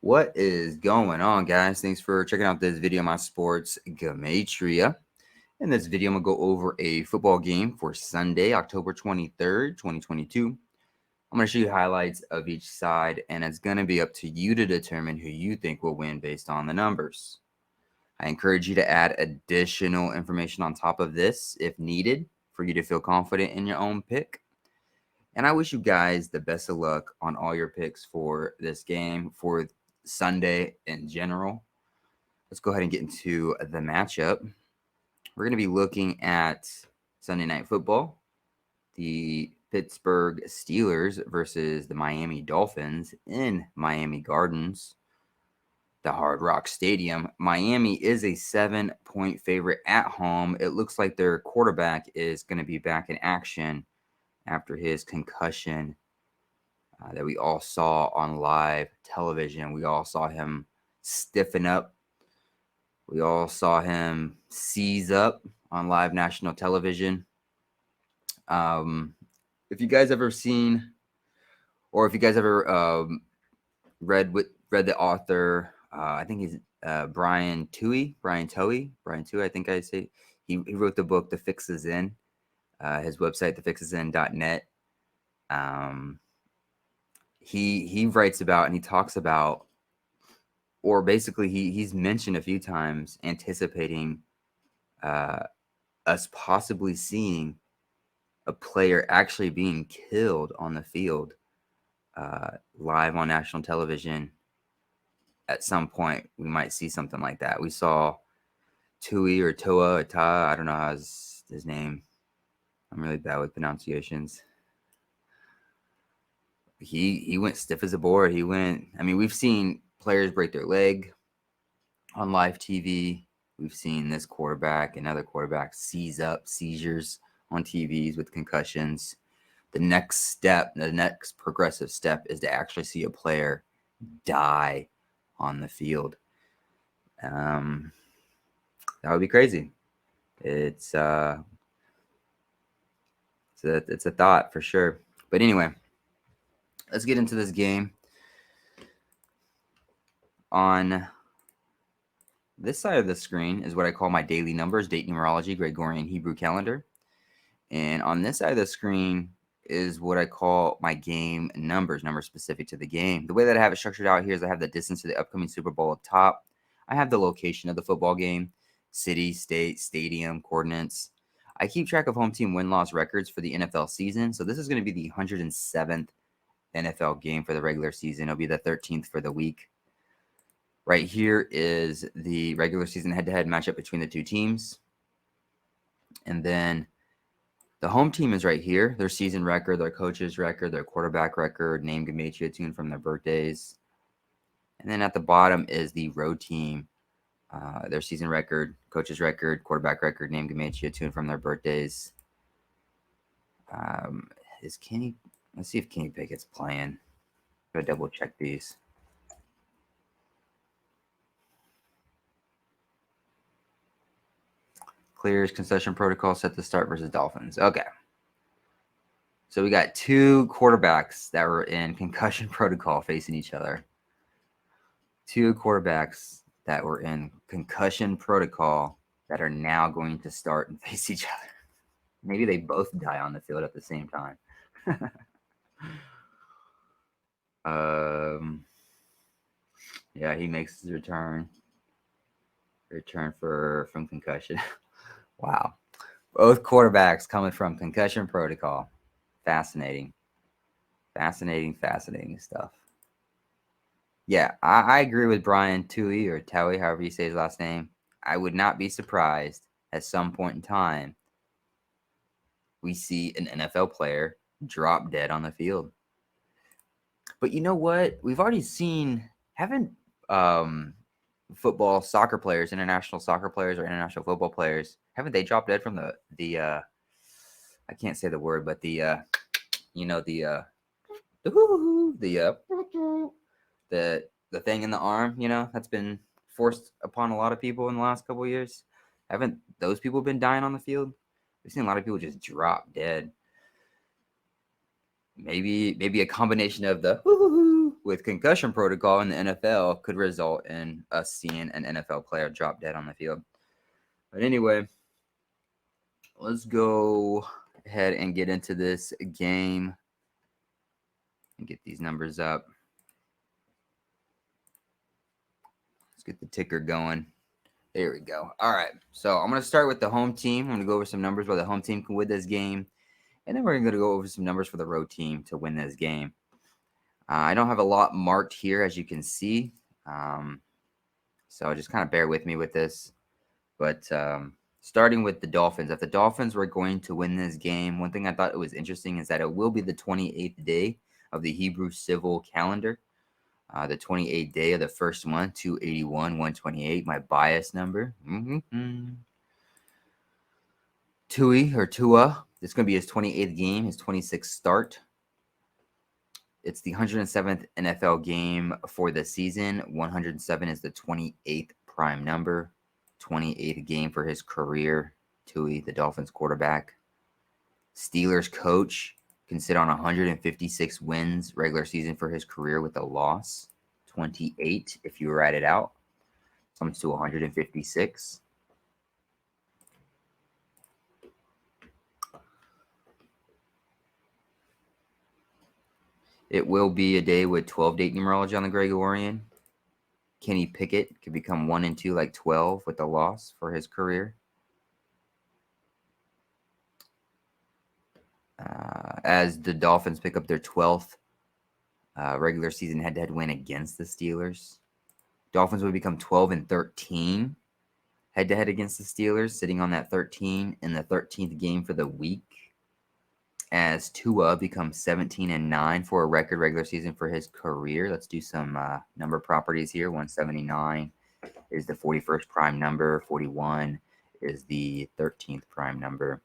What is going on, guys? Thanks for checking out this video on my sports Gematria. In this video, I'm going to go over a football game for Sunday, October 23rd, 2022. I'm going to show you highlights of each side, and it's going to be up to you to determine who you think will win based on the numbers. I encourage you to add additional information on top of this if needed for you to feel confident in your own pick. And I wish you guys the best of luck on all your picks for this game, for Sunday in general. Let's go ahead and get into the matchup. We're going to be looking at Sunday Night Football, the Pittsburgh Steelers versus the Miami Dolphins in Miami Gardens, the Hard Rock Stadium. Miami is a 7-point favorite at home. It looks like their quarterback is going to be back in action after his concussion that we all saw on live television. We all saw him stiffen up. We all saw him seize up on live national television. If you guys ever seen, or if you guys ever read the author, I think he's Brian Toohey, I think I say. He wrote the book The Fix Is In. His website, thefixisin.net. He writes about and he talks about, or basically he's mentioned a few times anticipating us possibly seeing a player actually being killed on the field live on national television. At some point, we might see something like that. We saw Tui or Toa or Ta, I don't know how his name. I'm really bad with pronunciations. He went stiff as a board. We've seen players break their leg on live TV. We've seen this quarterback and other quarterbacks seizures on TVs with concussions. The next progressive step is to actually see a player die on the field. That would be crazy. It's a thought for sure. But anyway, let's get into this game. On this side of the screen is what I call my daily numbers, date numerology, Gregorian Hebrew calendar. And on this side of the screen is what I call my game numbers specific to the game. The way that I have it structured out here is I have the distance to the upcoming Super Bowl up top. I have the location of the football game, city, state, stadium, coordinates. I keep track of home team win-loss records for the NFL season. So this is going to be the 107th NFL game for the regular season. It'll be the 13th for the week. Right here is the regular season head-to-head matchup between the two teams. And then the home team is right here. Their season record, their coach's record, their quarterback record, name Gematria tune from their birthdays. And then at the bottom is the road team. Their season record, coach's record, quarterback record, name Gematria tune from their birthdays. Let's see if Kenny Pickett's playing. I'm going to double check these. Clears concession protocol set to start versus Dolphins. Okay. So we got two quarterbacks that were in concussion protocol facing each other. Two quarterbacks that were in concussion protocol that are now going to start and face each other. Maybe they both die on the field at the same time. Yeah, he makes his return from concussion. Wow. Both quarterbacks coming from concussion protocol. Fascinating stuff. Yeah, I agree with Brian Toohey or Towie, however you say his last name. I would not be surprised at some point in time we see an NFL player drop dead on the field. But you know what? We've already seen, haven't soccer players, international soccer players or international football players, haven't they dropped dead from the I can't say the word, but the thing in the arm, that's been forced upon a lot of people in the last couple of years. Haven't those people been dying on the field? We've seen a lot of people just drop dead. Maybe a combination of the with concussion protocol in the NFL could result in us seeing an NFL player drop dead on the field. But anyway, let's go ahead and get into this game and get these numbers up. Let's get the ticker going. There we go. All right. So I'm going to start with the home team. I'm going to go over some numbers where the home team can win this game. And then we're going to go over some numbers for the road team to win this game. I don't have a lot marked here, as you can see. So just kind of bear with me with this. But starting with the Dolphins, if the Dolphins were going to win this game, one thing I thought was interesting is that it will be the 28th day of the Hebrew civil calendar. The 28th day of the first month, 281, 128, my bias number. Tua. It's going to be his 28th game, his 26th start. It's the 107th NFL game for the season. 107 is the 28th prime number. 28th game for his career. Tui, the Dolphins quarterback. Steelers coach can sit on 156 wins regular season for his career with a loss. 28 if you write it out. Comes to 156. It will be a day with 12 date numerology on the Gregorian. Kenny Pickett could become 1 and 2 like 12 with a loss for his career. As the Dolphins pick up their 12th regular season head-to-head win against the Steelers. Dolphins would become 12 and 13 head-to-head against the Steelers, sitting on that 13 in the 13th game for the week. As Tua becomes 17 and 9 for a record regular season for his career. Let's do some number properties here. 179 is the 41st prime number. 41 is the 13th prime number.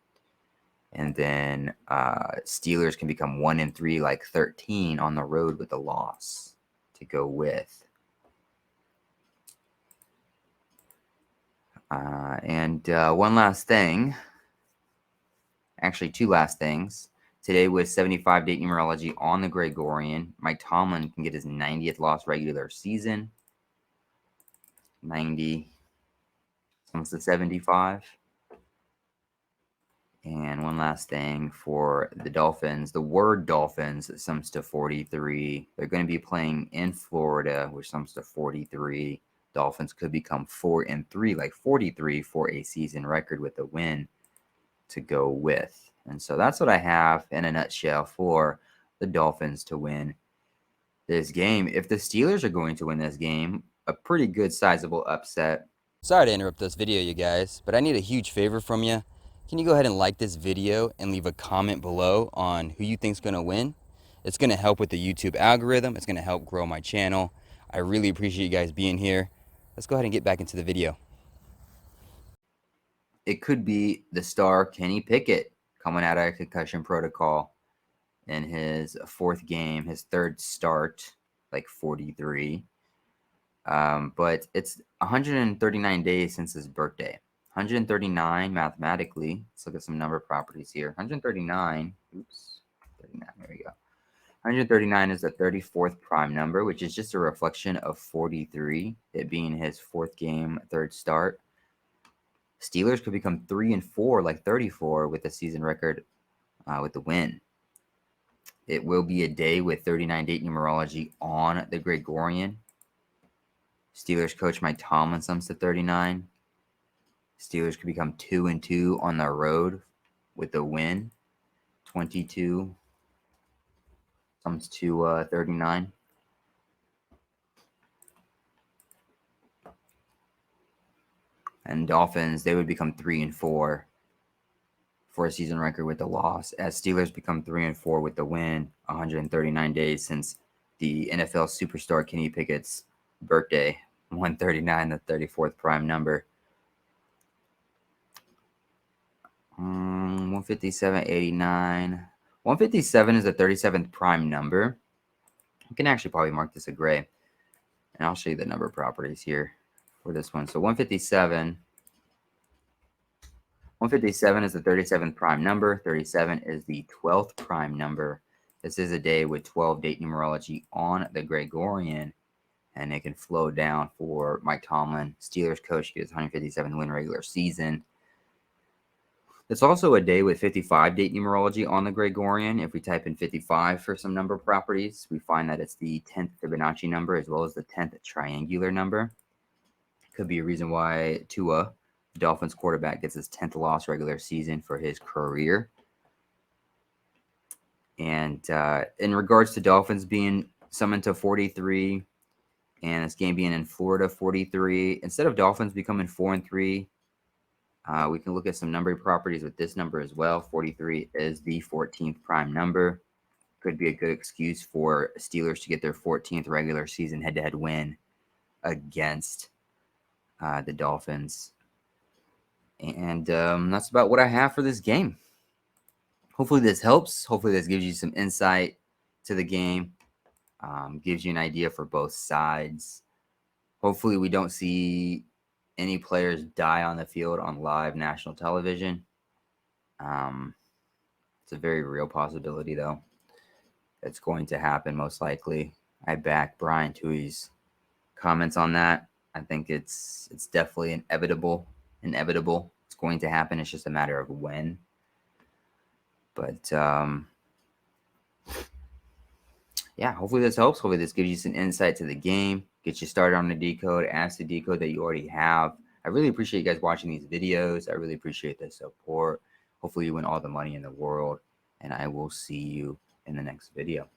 And then Steelers can become 1 and 3 like 13 on the road with a loss to go with. And one last thing. Actually, two last things. Today with 75 date numerology on the Gregorian, Mike Tomlin can get his 90th loss regular season. 90 comes to 75. And one last thing for the Dolphins. The word Dolphins sums to 43. They're going to be playing in Florida, which sums to 43. Dolphins could become 4 and 3, like 43 for a season record with a win to go with. And so that's what I have in a nutshell for the Dolphins to win this game. If the Steelers are going to win this game, a pretty good sizable upset. Sorry to interrupt this video, you guys, but I need a huge favor from you. Can you go ahead and like this video and leave a comment below on who you think's going to win? It's going to help with the YouTube algorithm. It's going to help grow my channel. I really appreciate you guys being here. Let's go ahead and get back into the video. It could be the star Kenny Pickett coming out of concussion protocol in his fourth game, his third start, like 43. But it's 139 days since his birthday. 139 mathematically. Let's look at some number properties here. 139. Oops. 39. There we go. 139 is the 34th prime number, which is just a reflection of 43, it being his fourth game, third start. Steelers could become 3 and 4, like 34, with a season record with the win. It will be a day with 39 date numerology on the Gregorian. Steelers coach Mike Tomlin sums to 39. Steelers could become 2 and 2 on the road with a win. 22 sums to 39. And Dolphins, they would become 3 and 4 for a season record with the loss, as Steelers become 3 and 4 with the win. 139 days since the NFL superstar Kenny Pickett's birthday. 139, the 34th prime number. 157.89. 157 is the 37th prime number. You can actually probably mark this a gray. And I'll show you the number properties here for this one. So 157 is the 37th prime number. 37 is the 12th prime number. This is a day with 12 date numerology on the Gregorian, and it can flow down for Mike Tomlin, Steelers coach, gets 157 win regular season. It's also a day with 55 date numerology on the Gregorian. If we type in 55 for some number properties, we find that it's the 10th Fibonacci number as well as the 10th triangular number. Could be a reason why Tua, the Dolphins quarterback, gets his 10th loss regular season for his career. And in regards to Dolphins being summoned to 43 and this game being in Florida 43, instead of Dolphins becoming 4-3, we can look at some number properties with this number as well. 43 is the 14th prime number. Could be a good excuse for Steelers to get their 14th regular season head-to-head win against the Dolphins. And that's about what I have for this game. Hopefully this helps. Hopefully this gives you some insight to the game. Gives you an idea for both sides. Hopefully we don't see any players die on the field on live national television. It's a very real possibility, though. It's going to happen most likely. I back Brian Tui's comments on that. I think it's definitely inevitable. It's going to happen. It's just a matter of when. But yeah, hopefully this helps. Hopefully this gives you some insight to the game, get you started on the decode, ask the decode that you already have. I really appreciate you guys watching these videos. I really appreciate the support. Hopefully you win all the money in the world, and I will see you in the next video.